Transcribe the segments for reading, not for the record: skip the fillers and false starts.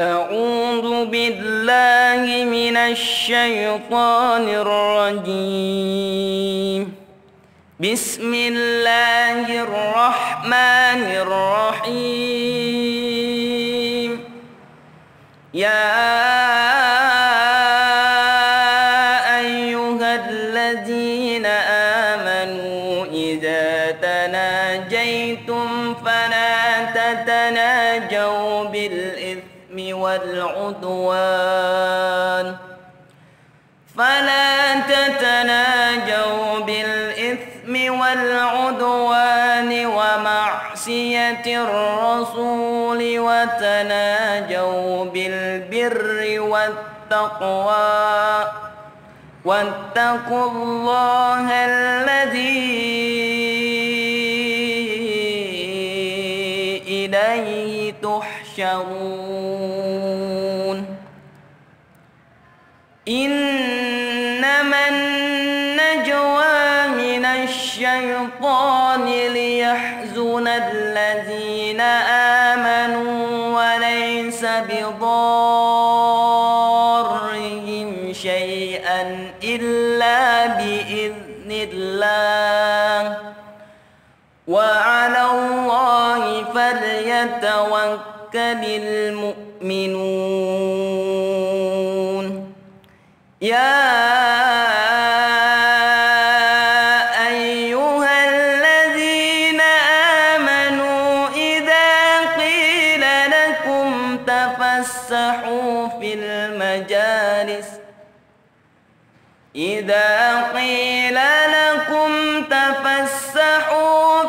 أعوذ بالله من الشيطان الرجيم. بسم الله الرحمن الرحيم. يا أيها الذين آمنوا إذا تناجيتم فلا تتناجوا بالإثم والعدوان ومعصية الرسول وتناجوا بالبر والتقوى واتقوا الله الذي إليه تحشرون. إنما النجوى من الشيطان ليحزن الذين آمنوا وليس بضارهم شيئا إلا بإذن الله وعلى الله فليتوكل المؤمنون. يا أيها الذين آمنوا إذا قيل لكم تفسحوا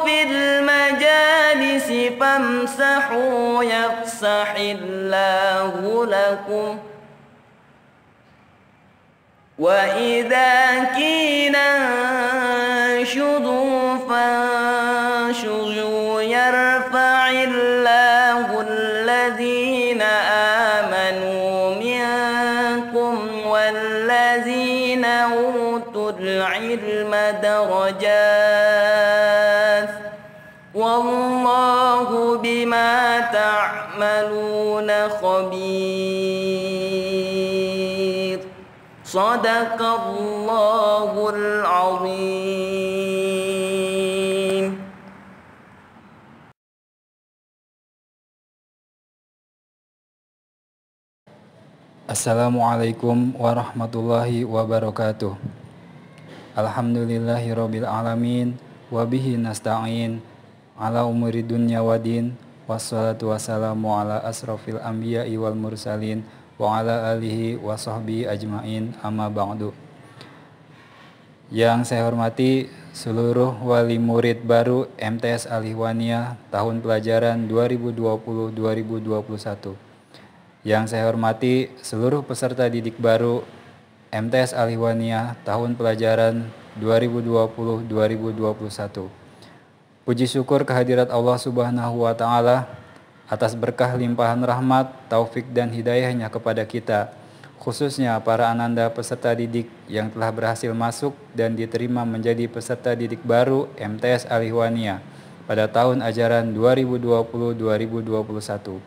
في المجالس فامسحوا يفسح الله لكم وإذا قيل انشزوا فانشزوا يرفع الله الذين آمنوا منكم والذين أوتوا العلم درجات والله بما تعملون خبير. Sadaqallahul azim. Assalamualaikum warahmatullahi wabarakatuh. Alhamdulillahirabbil alamin wa bihi nasta'in ala umuri dunya waddin wassalatu wassalamu ala asrofil anbiya'i wal mursalin wa ala alihi wa sahbihi ajmain amma ba'du. Yang saya hormati seluruh wali murid baru MTS Al-Ihwaniyah tahun pelajaran 2020-2021. Yang saya hormati seluruh peserta didik baru MTS Al-Ihwaniyah tahun pelajaran 2020-2021. Puji syukur kehadirat Allah Subhanahu wa Ta'ala atas berkah limpahan rahmat, taufik dan hidayahnya kepada kita, khususnya para ananda peserta didik yang telah berhasil masuk dan diterima menjadi peserta didik baru MTS Al-Ihwaniyah pada tahun ajaran 2020-2021.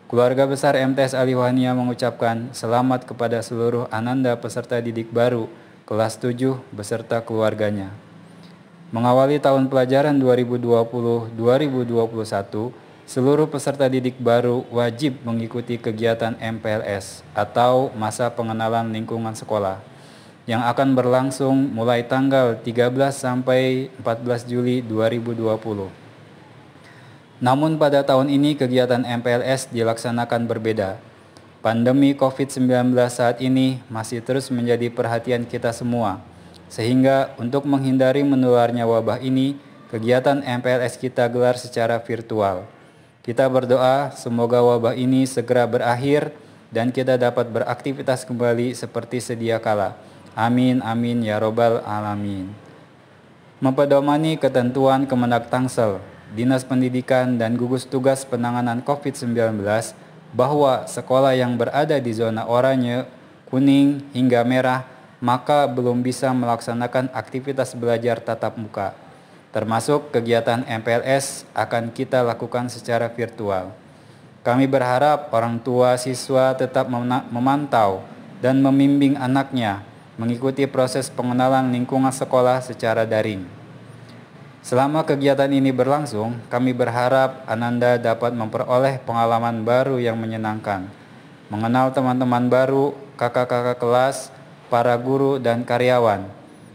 Keluarga besar MTS Al-Ihwaniyah mengucapkan selamat kepada seluruh ananda peserta didik baru kelas 7 beserta keluarganya. Mengawali tahun pelajaran 2020-2021, seluruh peserta didik baru wajib mengikuti kegiatan MPLS atau masa pengenalan lingkungan sekolah yang akan berlangsung mulai tanggal 13 sampai 14 Juli 2020. Namun pada tahun ini kegiatan MPLS dilaksanakan berbeda. Pandemi COVID-19 saat ini masih terus menjadi perhatian kita semua. Sehingga untuk menghindari menularnya wabah ini, kegiatan MPLS kita gelar secara virtual. Kita berdoa semoga wabah ini segera berakhir dan kita dapat beraktivitas kembali seperti sedia kala. Amin amin ya robbal alamin. Mempedomani ketentuan Kemendag Tangsel, Dinas Pendidikan dan gugus tugas penanganan COVID-19 bahwa sekolah yang berada di zona oranye, kuning hingga merah maka belum bisa melaksanakan aktivitas belajar tatap muka. Termasuk kegiatan MPLS akan kita lakukan secara virtual. Kami berharap orang tua siswa tetap memantau dan membimbing anaknya mengikuti proses pengenalan lingkungan sekolah secara daring. Selama kegiatan ini berlangsung, kami berharap Ananda dapat memperoleh pengalaman baru yang menyenangkan, mengenal teman-teman baru, kakak-kakak kelas, para guru, dan karyawan.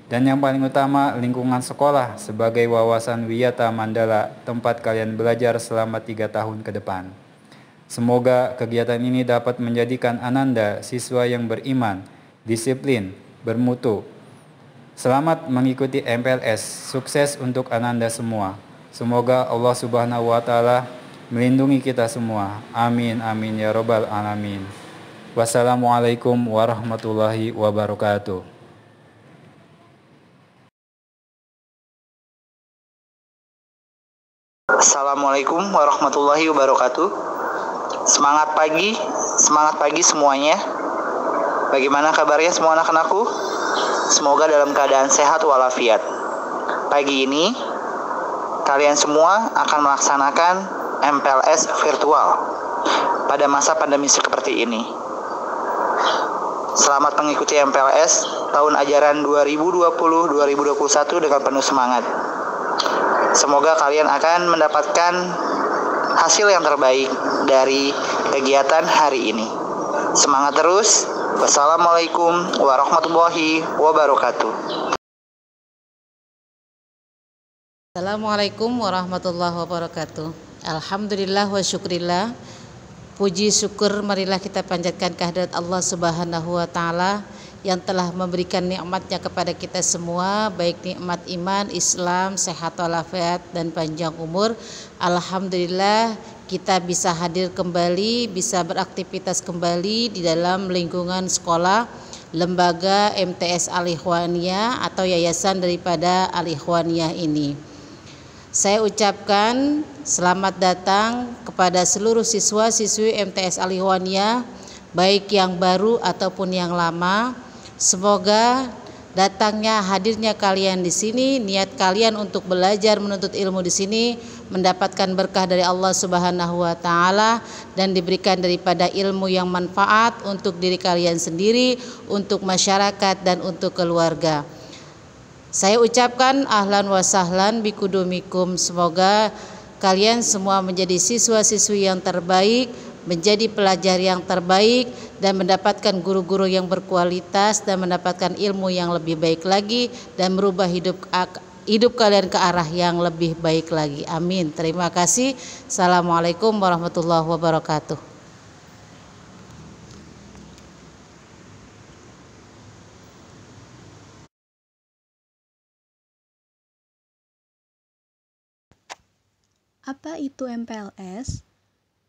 Dan yang paling utama, lingkungan sekolah sebagai wawasan Wiyata Mandala, tempat kalian belajar selama 3 tahun ke depan. Semoga kegiatan ini dapat menjadikan Ananda siswa yang beriman, disiplin, bermutu. Selamat mengikuti MPLS, sukses untuk Ananda semua. Semoga Allah Subhanahu wa Ta'ala melindungi kita semua. Amin, amin ya Rabbal Alamin. Wassalamualaikum warahmatullahi wabarakatuh. Assalamualaikum warahmatullahi wabarakatuh. Semangat pagi semuanya. Bagaimana kabarnya semua anak-anakku? Semoga dalam keadaan sehat walafiat. Pagi ini, kalian semua akan melaksanakan MPLS virtual pada masa pandemi seperti ini. Selamat mengikuti MPLS tahun ajaran 2020-2021 dengan penuh semangat. Semoga kalian akan mendapatkan hasil yang terbaik dari kegiatan hari ini. Semangat terus. Wassalamualaikum warahmatullahi wabarakatuh. Assalamualaikum warahmatullahi wabarakatuh. Alhamdulillah wa syukrillah. Puji syukur marilah kita panjatkan kehadirat Allah Subhanahu wa Ta'ala yang telah memberikan nikmatnya kepada kita semua, baik nikmat iman, Islam, sehat walafiat, dan panjang umur. Alhamdulillah kita bisa hadir kembali, bisa beraktivitas kembali di dalam lingkungan sekolah lembaga MTS Al-Ikhwaniyah atau yayasan daripada Al-Ikhwaniyah ini. Saya ucapkan selamat datang kepada seluruh siswa-siswi MTS Al-Ikhwaniyah, baik yang baru ataupun yang lama. Semoga datangnya, hadirnya kalian di sini, niat kalian untuk belajar menuntut ilmu di sini mendapatkan berkah dari Allah Subhanahu wa Ta'ala dan diberikan daripada ilmu yang manfaat untuk diri kalian sendiri, untuk masyarakat, dan untuk keluarga. Saya ucapkan ahlan wa sahlan bikudumikum. Semoga kalian semua menjadi siswa-siswi yang terbaik, menjadi pelajar yang terbaik, dan mendapatkan guru-guru yang berkualitas, dan mendapatkan ilmu yang lebih baik lagi, dan merubah hidup kalian ke arah yang lebih baik lagi. Amin. Terima kasih. Assalamualaikum warahmatullahi wabarakatuh. Apa itu MPLS?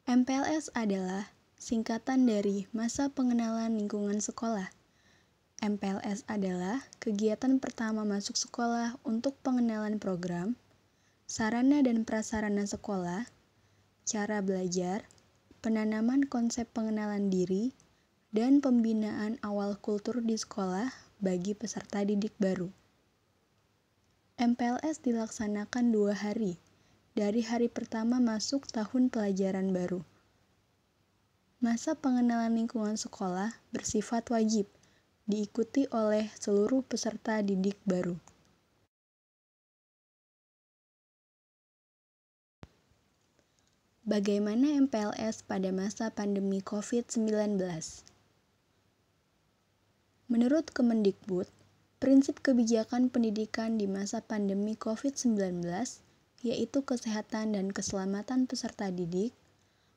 MPLS adalah singkatan dari Masa Pengenalan Lingkungan Sekolah. MPLS adalah kegiatan pertama masuk sekolah untuk pengenalan program, sarana dan prasarana sekolah, cara belajar, penanaman konsep pengenalan diri, dan pembinaan awal kultur di sekolah bagi peserta didik baru. MPLS dilaksanakan 2 hari, dari hari pertama masuk tahun pelajaran baru. Masa pengenalan lingkungan sekolah bersifat wajib, diikuti oleh seluruh peserta didik baru. Bagaimana MPLS pada masa pandemi COVID-19? Menurut Kemendikbud, prinsip kebijakan pendidikan di masa pandemi COVID-19 yaitu kesehatan dan keselamatan peserta didik,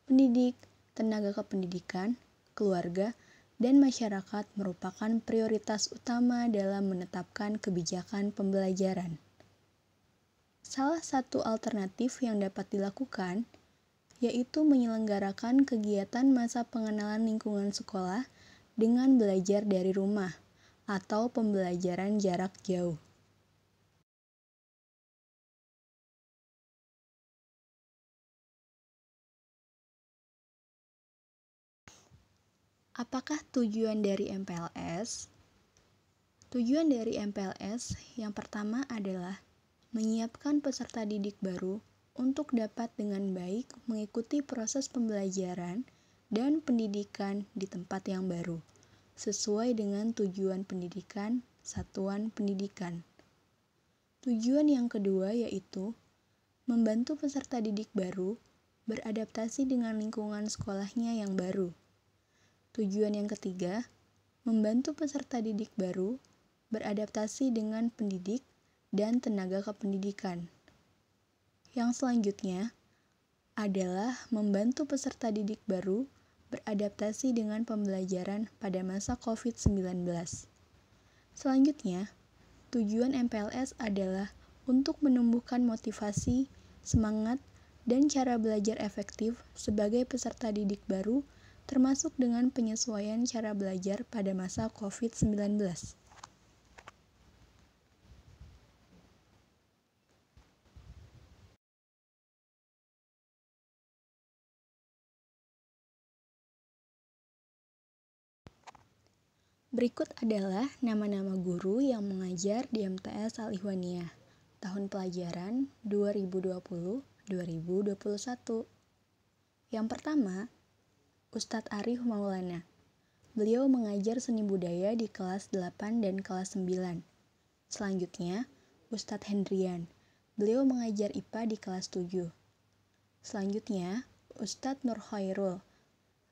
pendidik, tenaga kependidikan, keluarga, dan masyarakat merupakan prioritas utama dalam menetapkan kebijakan pembelajaran. Salah satu alternatif yang dapat dilakukan yaitu menyelenggarakan kegiatan masa pengenalan lingkungan sekolah dengan belajar dari rumah atau pembelajaran jarak jauh. Apakah tujuan dari MPLS? Tujuan dari MPLS yang pertama adalah menyiapkan peserta didik baru untuk dapat dengan baik mengikuti proses pembelajaran dan pendidikan di tempat yang baru, sesuai dengan tujuan pendidikan satuan pendidikan. Tujuan yang kedua yaitu membantu peserta didik baru beradaptasi dengan lingkungan sekolahnya yang baru. Tujuan yang ketiga, membantu peserta didik baru beradaptasi dengan pendidik dan tenaga kependidikan. Yang selanjutnya adalah membantu peserta didik baru beradaptasi dengan pembelajaran pada masa COVID-19. Selanjutnya, tujuan MPLS adalah untuk menumbuhkan motivasi, semangat, dan cara belajar efektif sebagai peserta didik baru, termasuk dengan penyesuaian cara belajar pada masa COVID-19. Berikut adalah nama-nama guru yang mengajar di MTS Al-Ihwaniyah tahun pelajaran 2020-2021. Yang pertama, Ustadz Arif Maulana. Beliau mengajar seni budaya di kelas 8 dan kelas 9. Selanjutnya, Ustadz Hendrian. Beliau mengajar IPA di kelas 7. Selanjutnya, Ustadz Nur Khairul.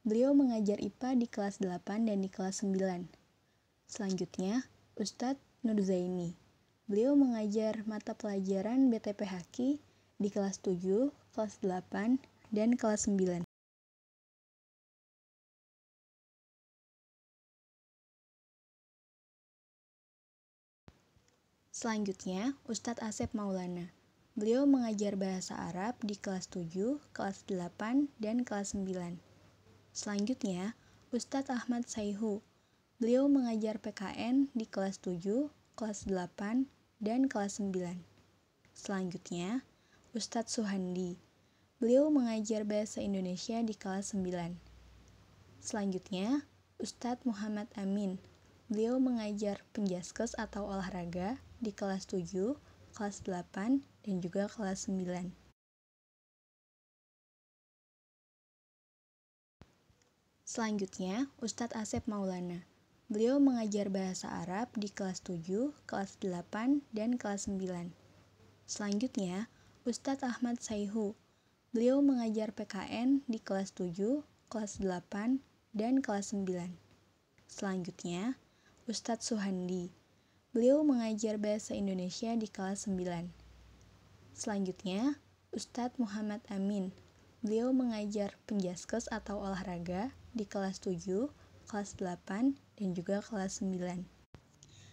Beliau mengajar IPA di kelas 8 dan di kelas 9. Selanjutnya, Ustadz Nur Zaini. Beliau mengajar mata pelajaran BTP Haki di kelas 7, kelas 8, dan kelas 9. Selanjutnya, Ustadz Asep Maulana. Beliau mengajar bahasa Arab di kelas 7, kelas 8, dan kelas 9. Selanjutnya, Ustadz Ahmad Saihu. Beliau mengajar PKN di kelas 7, kelas 8, dan kelas 9. Selanjutnya, Ustadz Suhandi. Beliau mengajar bahasa Indonesia di kelas 9. Selanjutnya, Ustadz Muhammad Amin. Beliau mengajar penjaskes atau olahraga di kelas 7, kelas 8, dan juga kelas 9. Selanjutnya, Ustadz Asep Maulana. Beliau mengajar bahasa Arab di kelas 7, kelas 8, dan kelas 9. Selanjutnya, Ustadz Ahmad Saihu. Beliau mengajar PKN di kelas 7, kelas 8, dan kelas 9. Selanjutnya, Ustadz Suhandi. Beliau mengajar bahasa Indonesia di kelas 9. Selanjutnya, Ustadz Muhammad Amin. Beliau mengajar penjaskes atau olahraga di kelas 7, kelas 8, dan juga kelas 9.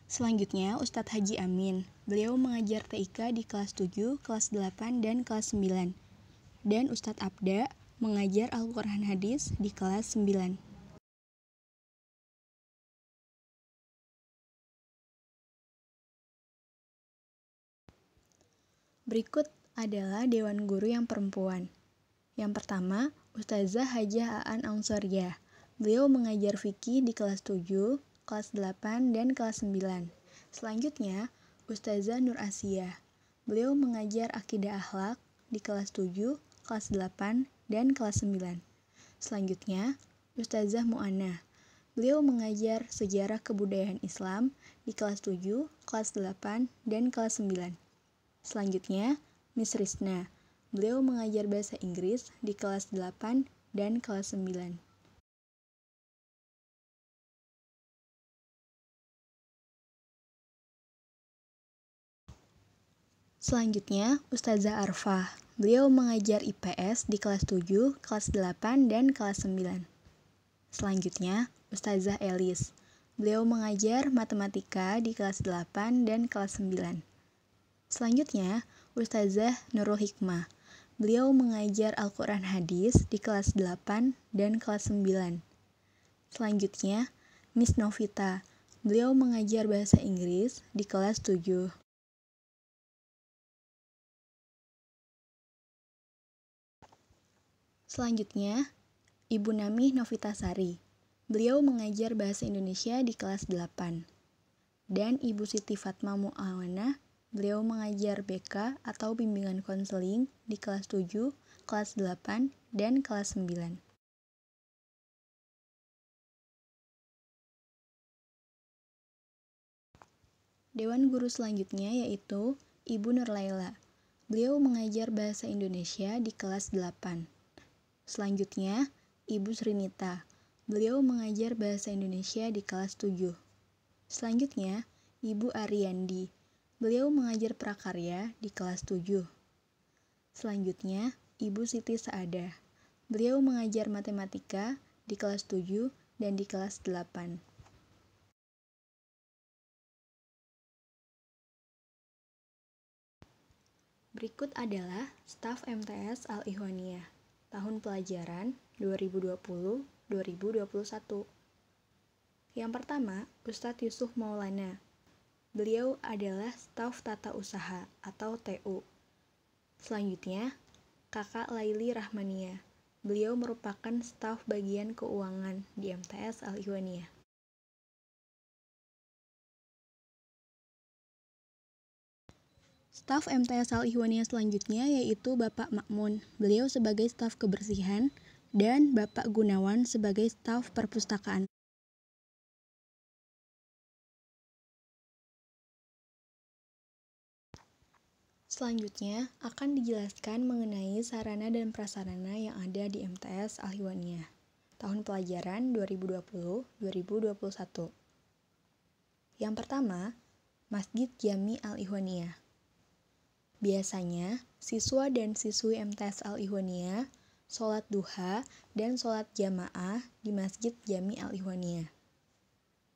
Selanjutnya, Ustadz Haji Amin. Beliau mengajar TIK di kelas 7, kelas 8, dan kelas 9. Dan Ustadz Abda mengajar Al-Quran Hadis di kelas 9. Berikut adalah Dewan Guru yang perempuan. Yang pertama, Ustazah Hajah Aan Ansariyah. Beliau mengajar fikih di kelas 7, kelas 8, dan kelas 9. Selanjutnya, Ustazah Nur Asiyah. Beliau mengajar akidah akhlak di kelas 7, kelas 8, dan kelas 9. Selanjutnya, Ustazah Mu'anah. Beliau mengajar sejarah kebudayaan Islam di kelas 7, kelas 8, dan kelas 9. Selanjutnya, Miss Risna. Beliau mengajar bahasa Inggris di kelas 8 dan kelas 9. Selanjutnya, Ustazah Arfah. Beliau mengajar IPS di kelas 7, kelas 8, dan kelas 9. Selanjutnya, Ustazah Elis. Beliau mengajar matematika di kelas 8 dan kelas 9. Selanjutnya, Ustazah Nurul Hikmah. Beliau mengajar Al-Quran Hadis di kelas 8 dan kelas 9. Selanjutnya, Miss Novita. Beliau mengajar bahasa Inggris di kelas 7. Selanjutnya, Ibu Namih Novitasari. Beliau mengajar bahasa Indonesia di kelas 8. Dan Ibu Siti Fatma Mu'awana. Beliau mengajar BK atau bimbingan konseling di kelas 7, kelas 8, dan kelas 9. Dewan guru selanjutnya yaitu Ibu Nurlaila. Beliau mengajar bahasa Indonesia di kelas 8. Selanjutnya, Ibu Srinita. Beliau mengajar bahasa Indonesia di kelas 7. Selanjutnya, Ibu Ariandi. Beliau mengajar prakarya di kelas 7. Selanjutnya, Ibu Siti Saadah. Beliau mengajar matematika di kelas 7 dan di kelas 8. Berikut adalah staf MTS Al-Ihwaniyah tahun pelajaran 2020-2021. Yang pertama, Ustadz Yusuf Maulana. Beliau adalah staf tata usaha atau TU. Selanjutnya, Kakak Laili Rahmania. Beliau merupakan staf bagian keuangan di MTS Al-Ihwaniyah. Staf MTS Al-Ihwaniyah selanjutnya yaitu Bapak Makmun. Beliau sebagai staf kebersihan dan Bapak Gunawan sebagai staf perpustakaan. Selanjutnya akan dijelaskan mengenai sarana dan prasarana yang ada di MTS Al-Ihwaniyah tahun pelajaran 2020-2021. Yang pertama, Masjid Jami Al-Ihwaniyah. Biasanya, siswa dan siswi MTS Al-Ihwaniyah sholat duha dan sholat jamaah di Masjid Jami Al-Ihwaniyah.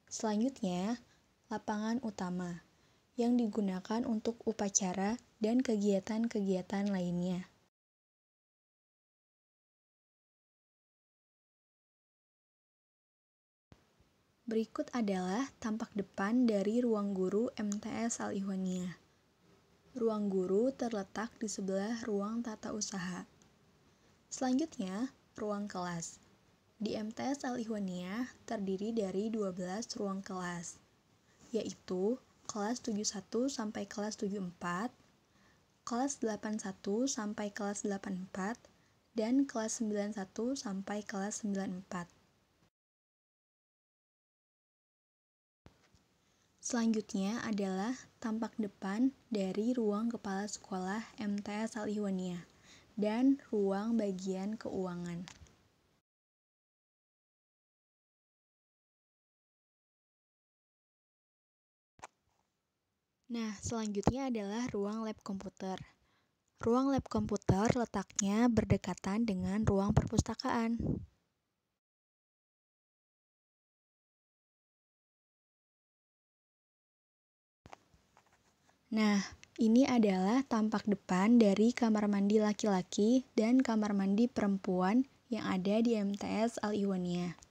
Selanjutnya, lapangan utama yang digunakan untuk upacara dan kegiatan-kegiatan lainnya. Berikut adalah tampak depan dari ruang guru MTS Al-Ihwaniyah. Ruang guru terletak di sebelah ruang tata usaha. Selanjutnya, ruang kelas. Di MTS Al-Ihwaniyah terdiri dari 12 ruang kelas, yaitu kelas 71 sampai kelas 74, kelas 81 sampai kelas 84, dan kelas 91 sampai kelas 94. Selanjutnya adalah tampak depan dari ruang kepala sekolah MTS Al-Ihwaniyah dan ruang bagian keuangan. Nah, selanjutnya adalah ruang lab komputer. Ruang lab komputer letaknya berdekatan dengan ruang perpustakaan. Nah, ini adalah tampak depan dari kamar mandi laki-laki dan kamar mandi perempuan yang ada di MTS Al-Ihwaniyah.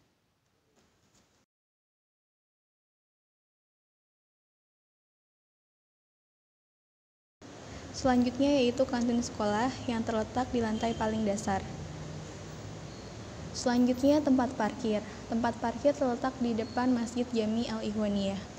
Selanjutnya yaitu kantin sekolah yang terletak di lantai paling dasar. Selanjutnya tempat parkir. Tempat parkir terletak di depan Masjid Jami Al-Ihwaniyah.